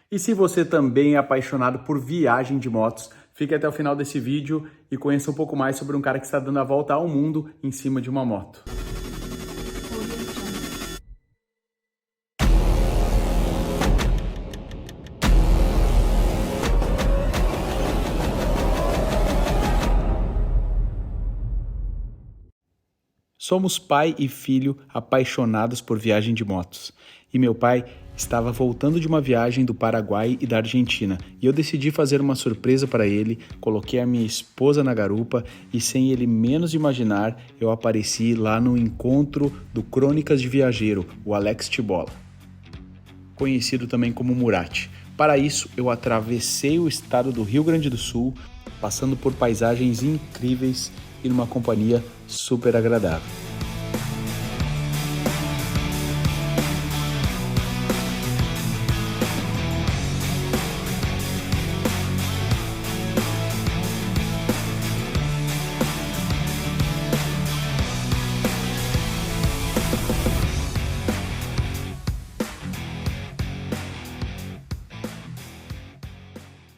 E se você também é apaixonado por viagem de motos, fique até o final desse vídeo e conheça um pouco mais sobre um cara que está dando a volta ao mundo em cima de uma moto. Somos pai e filho apaixonados por viagem de motos. E meu pai estava voltando de uma viagem do Paraguai e da Argentina, e eu decidi fazer uma surpresa para ele, coloquei a minha esposa na garupa e sem ele menos imaginar, eu apareci lá no encontro do Crônicas de Viajeiro, o Alex Tibola, conhecido também como Murat. Para isso, eu atravessei o estado do Rio Grande do Sul, passando por paisagens incríveis e numa companhia super agradável.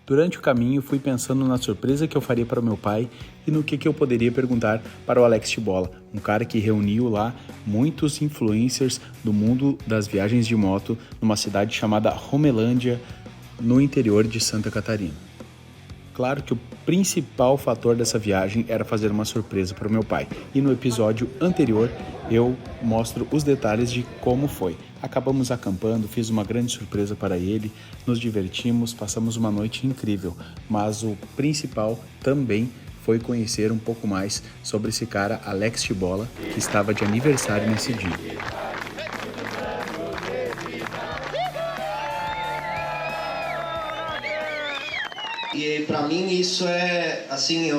Durante o caminho, fui pensando na surpresa que eu faria para o meu pai e no que eu poderia perguntar para o Alex Tibola, um cara que reuniu lá muitos influencers do mundo das viagens de moto numa cidade chamada Romelândia, no interior de Santa Catarina. Claro que o principal fator dessa viagem era fazer uma surpresa para o meu pai. E no episódio anterior eu mostro os detalhes de como foi. Acabamos acampando, fiz uma grande surpresa para ele, nos divertimos, passamos uma noite incrível. Mas o principal também foi conhecer um pouco mais sobre esse cara, Alex Tibola, que estava de aniversário nesse dia. E para mim isso é assim,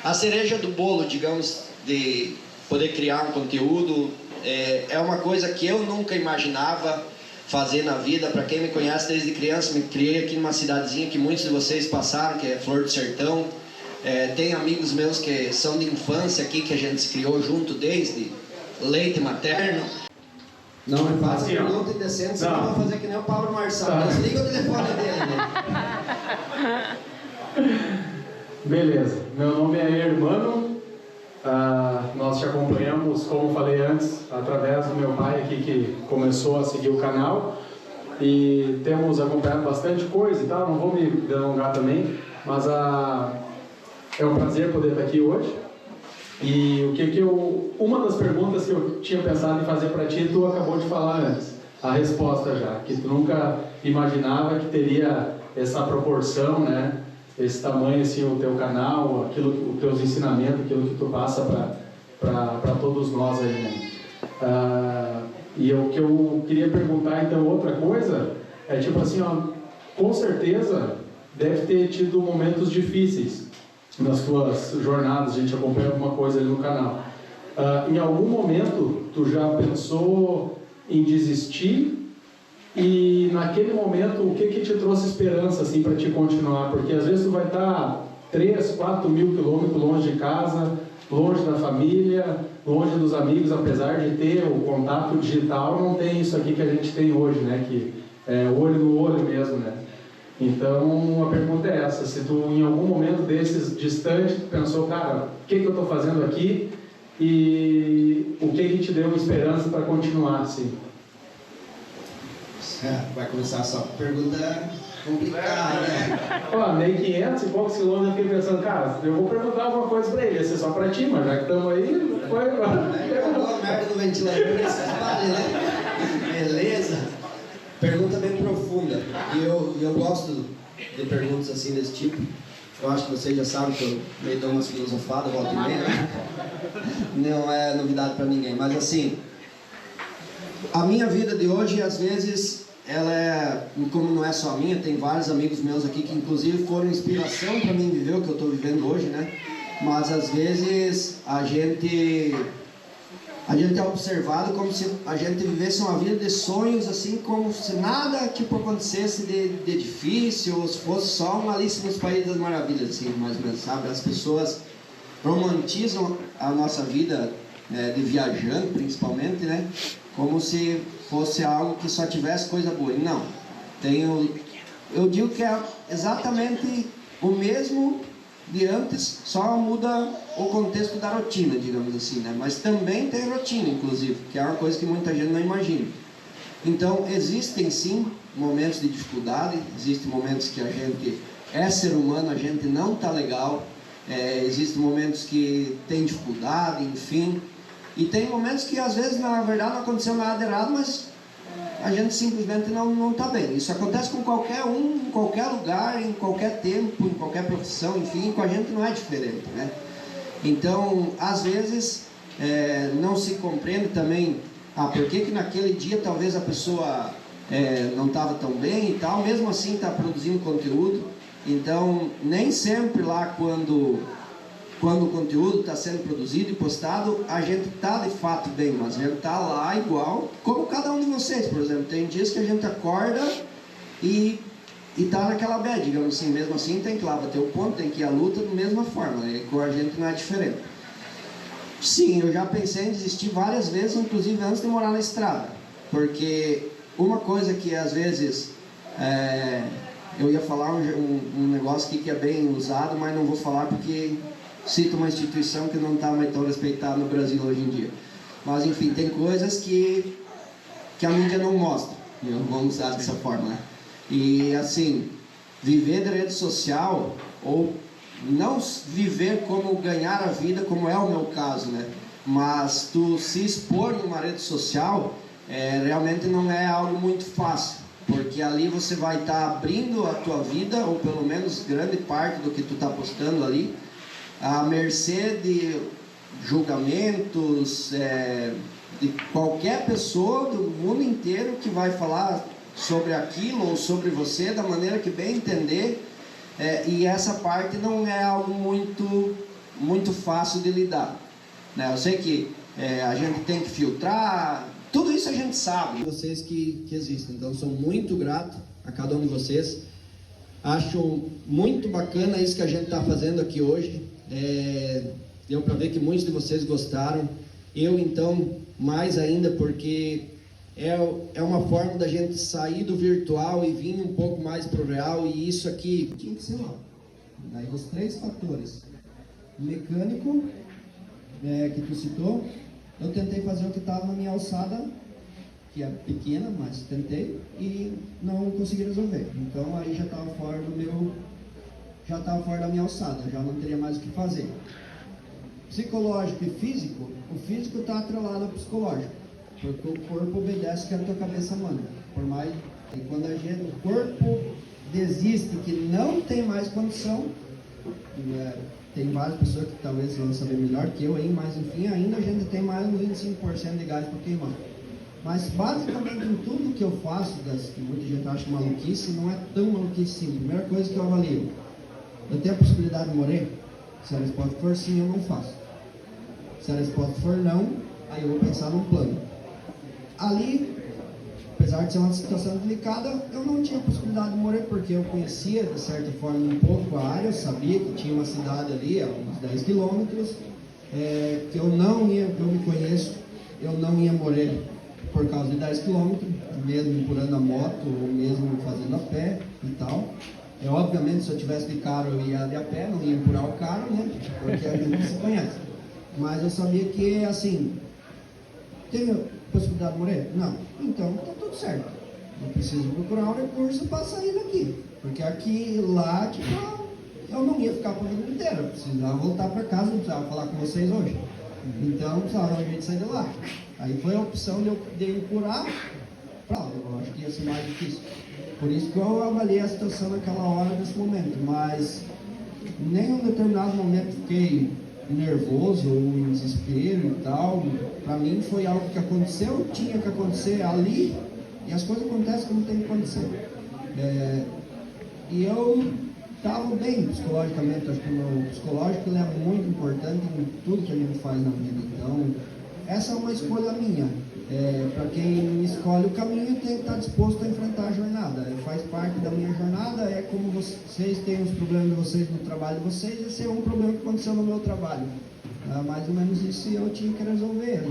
a cereja do bolo, digamos, de poder criar um conteúdo. É uma coisa que eu nunca imaginava fazer na vida. Para quem me conhece desde criança, me criei aqui numa cidadezinha que muitos de vocês passaram, que é Flor do Sertão. Tem amigos meus que são de infância aqui, que a gente se criou junto desde leite materno. Não me faça pergunta indecente, senão eu vou fazer que nem o Paulo Marçal. Desliga o telefone dele, né? Beleza, meu nome é Hermano, nós te acompanhamos, como falei antes, através do meu pai aqui que começou a seguir o canal e temos acompanhado bastante coisa e tal, não vou me delongar também, mas é um prazer poder estar aqui hoje. E uma das perguntas que eu tinha pensado em fazer para ti, tu acabou de falar antes, a resposta já, que tu nunca imaginava que teria essa proporção, né? Esse tamanho, assim, o teu canal, os teus ensinamentos, aquilo que tu passa para todos nós aí, né? E o que eu queria perguntar, então, outra coisa, é tipo assim, ó, com certeza deve ter tido momentos difíceis nas tuas jornadas, a gente acompanha alguma coisa ali no canal. Em algum momento, tu já pensou em desistir? E naquele momento, o que te trouxe esperança assim, para te continuar? Porque às vezes tu vai estar 3, 4 mil quilômetros longe de casa, longe da família, longe dos amigos, apesar de ter o contato digital, não tem isso aqui que a gente tem hoje, né? Que é olho no olho mesmo, né? Então, a pergunta é essa, se tu em algum momento desses distante, tu pensou, cara, o que eu estou fazendo aqui? E o que te deu esperança para continuar assim? Vai começar essa pergunta complicada, né? Ó, nem 500 e poucos quilômetros eu fiquei pensando, cara, eu vou perguntar alguma coisa pra ele, ia ser só pra ti, mas já que estamos aí, foi agora. Pegou a merda do ventilador nesse vale, né? Beleza? Pergunta bem profunda. E eu gosto de perguntas assim desse tipo. Eu acho que vocês já sabem que eu meio dou umas filosofadas, volta e meia, né? Não é novidade pra ninguém, mas assim, a minha vida de hoje, às vezes, ela é, como não é só a minha, tem vários amigos meus aqui que inclusive foram inspiração para mim viver o que eu estou vivendo hoje, né? Mas às vezes a gente é observado como se a gente vivesse uma vida de sonhos, assim, como se nada tipo acontecesse de difícil, ou se fosse só uma Alice nos Países das Maravilhas, assim, mais ou menos, sabe? As pessoas romantizam a nossa vida, de viajante principalmente, né? Como se fosse algo que só tivesse coisa boa. E não, tem eu digo que é exatamente o mesmo de antes, só muda o contexto da rotina, digamos assim, né? Mas também tem rotina, inclusive, que é uma coisa que muita gente não imagina. Então, existem sim momentos de dificuldade, existem momentos que a gente é ser humano, a gente não está legal, existem momentos que tem dificuldade, enfim, e tem momentos que às vezes, na verdade, não aconteceu nada de errado, mas a gente simplesmente não está bem. Isso acontece com qualquer um, em qualquer lugar, em qualquer tempo, em qualquer profissão, enfim, com a gente não é diferente, né? Então, às vezes, não se compreende também, por que naquele dia talvez a pessoa não estava tão bem e tal, mesmo assim está produzindo conteúdo. Então, nem sempre lá quando o conteúdo está sendo produzido e postado, a gente está de fato bem, mas a gente está lá igual, como cada um de vocês, por exemplo. Tem dias que a gente acorda e está naquela bad, digamos assim, mesmo assim tem que lá bater o ponto, tem que ir à luta da mesma forma, né? Com a gente não é diferente. Sim, eu já pensei em desistir várias vezes, inclusive antes de morar na estrada, porque uma coisa que às vezes, eu ia falar um negócio aqui que é bem usado, mas não vou falar porque cito uma instituição que não está mais tão respeitada no Brasil hoje em dia. Mas enfim, tem coisas que a mídia não mostra, vamos usar dessa forma, né? E assim, viver da rede social, ou não viver como ganhar a vida, como é o meu caso, né? Mas tu se expor numa rede social, realmente não é algo muito fácil, porque ali você vai estar abrindo a tua vida, ou pelo menos grande parte do que tu está postando ali, à mercê de julgamentos, de qualquer pessoa do mundo inteiro que vai falar sobre aquilo ou sobre você da maneira que bem entender, e essa parte não é algo muito fácil de lidar, né? Eu sei que a gente tem que filtrar, tudo isso a gente sabe. Vocês que existem, então sou muito grato a cada um de vocês. Acho muito bacana isso que a gente está fazendo aqui hoje. Deu para ver que muitos de vocês gostaram. Eu, então, mais ainda, porque é uma forma da gente sair do virtual e vir um pouco mais para o real. E isso aqui tinha que ser lá. Daí os 3 fatores. Mecânico, que tu citou, eu tentei fazer o que estava na minha alçada, que é pequena, mas tentei, e não consegui resolver. Então aí já estava fora da minha alçada, já não teria mais o que fazer. Psicológico e físico, o físico está atrelado ao psicológico, porque o corpo obedece que a tua cabeça manda. Por mais, e quando o corpo desiste, que não tem mais condição, tem várias pessoas que talvez vão saber melhor que eu, mas enfim, ainda a gente tem mais uns 25% de gás por queimar. Mas basicamente em tudo que eu faço, que muita gente acha maluquice, não é tão maluquice assim. Primeira coisa que eu avalio: eu tenho a possibilidade de morrer? Se a resposta for sim, eu não faço. Se a resposta for não, aí eu vou pensar num plano. Ali, apesar de ser uma situação delicada, eu não tinha a possibilidade de morrer, porque eu conhecia, de certa forma, um pouco a área. Eu sabia que tinha uma cidade ali, a uns 10 quilômetros, que eu me conheço, eu não ia morrer por causa de 10 quilômetros, mesmo empurrando a moto, ou mesmo fazendo a pé e tal. Obviamente, se eu tivesse de carro, eu ia de a pé, não ia empurrar o carro, né? Porque a gente não se conhece. Mas eu sabia que, assim, tem possibilidade de morrer? Não. Então, tá tudo certo. Eu preciso procurar um recurso para sair daqui. Porque aqui, lá, tipo, eu não ia ficar por a vida inteira. Eu precisava voltar para casa, não precisava falar com vocês hoje. Então, eu precisava de um jeito de sair de lá. Aí foi a opção de eu empurrar. Eu acho que ia ser mais difícil. Por isso que eu avaliei a situação naquela hora, nesse momento. Mas, nem em um determinado momento fiquei nervoso ou em desespero e tal. Para mim foi algo que aconteceu, tinha que acontecer ali, e as coisas acontecem como tem que acontecer. E eu estava bem psicologicamente. Acho que o meu psicológico ele é muito importante em tudo que a gente faz na vida. Então, essa é uma escolha minha. Para quem escolhe o caminho, tem que estar disposto a enfrentar a jornada. Faz parte da minha jornada. É como vocês têm os problemas de vocês no trabalho de vocês, esse é um problema que aconteceu no meu trabalho. Mais ou menos isso eu tinha que resolver.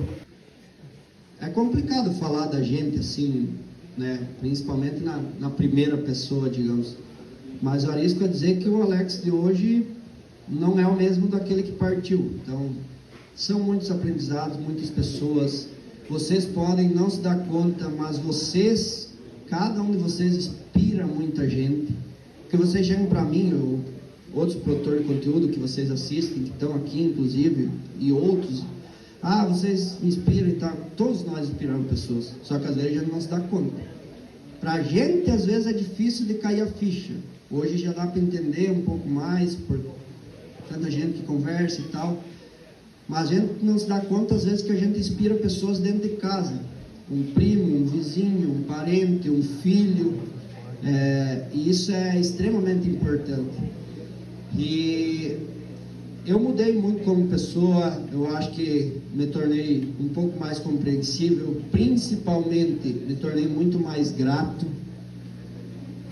É complicado falar da gente assim, né? Principalmente na primeira pessoa, digamos. Mas eu arrisco a dizer que o Alex de hoje não é o mesmo daquele que partiu. Então, são muitos aprendizados, muitas pessoas. Vocês podem não se dar conta, mas vocês, cada um de vocês inspira muita gente. Porque vocês chegam para mim, outros produtores de conteúdo que vocês assistem, que estão aqui inclusive, e outros. Vocês me inspiram e tal. Todos nós inspiramos pessoas, só que às vezes a gente não se dá conta. Pra gente, às vezes, é difícil de cair a ficha. Hoje já dá para entender um pouco mais, por tanta gente que conversa e tal. Mas a gente não se dá conta, às vezes, que a gente inspira pessoas dentro de casa. Um primo, um vizinho, um parente, um filho. E isso é extremamente importante. E eu mudei muito como pessoa, eu acho que me tornei um pouco mais compreensível, principalmente me tornei muito mais grato,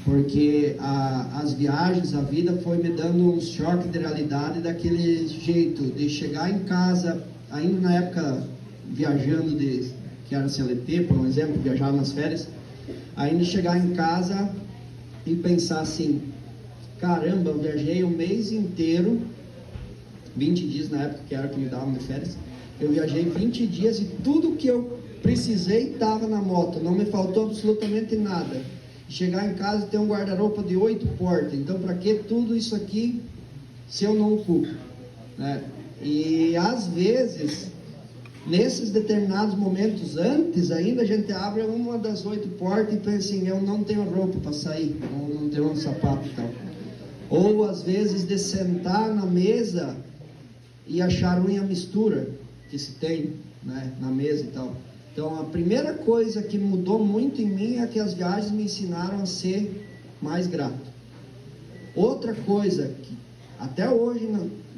porque as viagens, a vida foi me dando um choque de realidade daquele jeito, de chegar em casa, ainda na época viajando, que era CLT, por exemplo, viajar nas férias, ainda chegar em casa e pensar assim, caramba, eu viajei o mês inteiro, 20 dias na época que era que me davam de férias, eu viajei 20 dias e tudo que eu precisei estava na moto, não me faltou absolutamente nada. Chegar em casa e ter um guarda-roupa de 8 portas, então para que tudo isso aqui se eu não ocupo, né? E às vezes, nesses determinados momentos, antes ainda, a gente abre uma das 8 portas e pensa assim, eu não tenho roupa para sair, ou não tenho um sapato e tal. Ou às vezes de sentar na mesa e achar ruim a mistura que se tem, né, na mesa e tal. Então a primeira coisa que mudou muito em mim é que as viagens me ensinaram a ser mais grato. Outra coisa que até hoje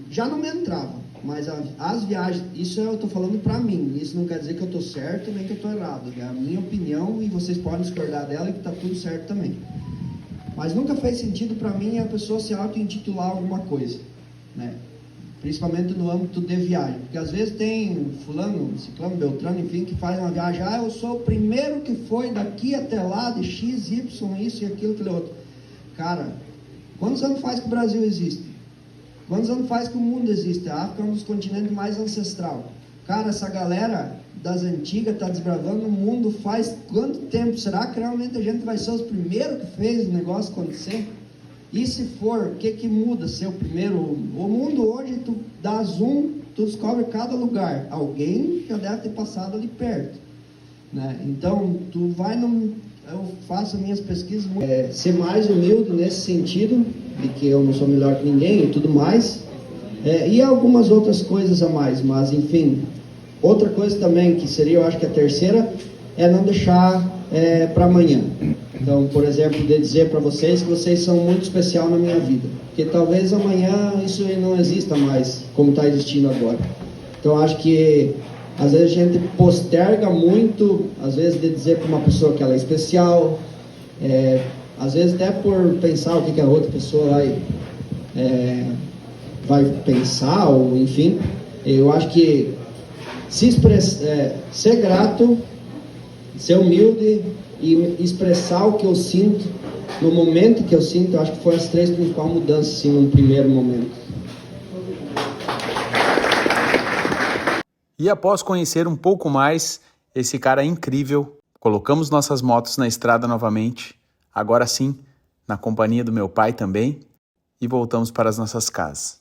já não me entrava, mas as viagens, isso eu estou falando para mim, isso não quer dizer que eu estou certo nem que eu estou errado, é a minha opinião e vocês podem discordar dela e que está tudo certo também. Mas nunca fez sentido para mim a pessoa se auto-intitular alguma coisa, né? Principalmente no âmbito de viagem, porque às vezes tem fulano, ciclano, beltrano, enfim, que faz uma viagem, eu sou o primeiro que foi daqui até lá, de X, Y, isso e aquilo, aquele outro. Cara, quantos anos faz que o Brasil existe? Quantos anos faz que o mundo existe? A África é um dos continentes mais ancestral. Cara, essa galera das antigas está desbravando o mundo faz quanto tempo? Será que realmente a gente vai ser os primeiros que fez o negócio acontecer? E se for, o que muda ser o primeiro? O mundo hoje, tu dá zoom, tu descobre cada lugar. Alguém já deve ter passado ali perto, né? Então, tu vai eu faço minhas pesquisas, ser mais humilde nesse sentido, de que eu não sou melhor que ninguém e tudo mais, e algumas outras coisas a mais, mas enfim. Outra coisa também, que seria, eu acho que a terceira, é não deixar para amanhã. Então, por exemplo, de dizer para vocês que vocês são muito especial na minha vida, porque talvez amanhã isso não exista mais, como está existindo agora. Então, acho que às vezes a gente posterga muito, às vezes de dizer para uma pessoa que ela é especial, às vezes até por pensar o que a outra pessoa vai pensar, ou enfim. Eu acho que ser grato, ser humilde e expressar o que eu sinto no momento que eu sinto, eu acho que foram as 3 principais mudanças, assim, num primeiro momento. E após conhecer um pouco mais esse cara incrível, colocamos nossas motos na estrada novamente, agora sim, na companhia do meu pai também, e voltamos para as nossas casas.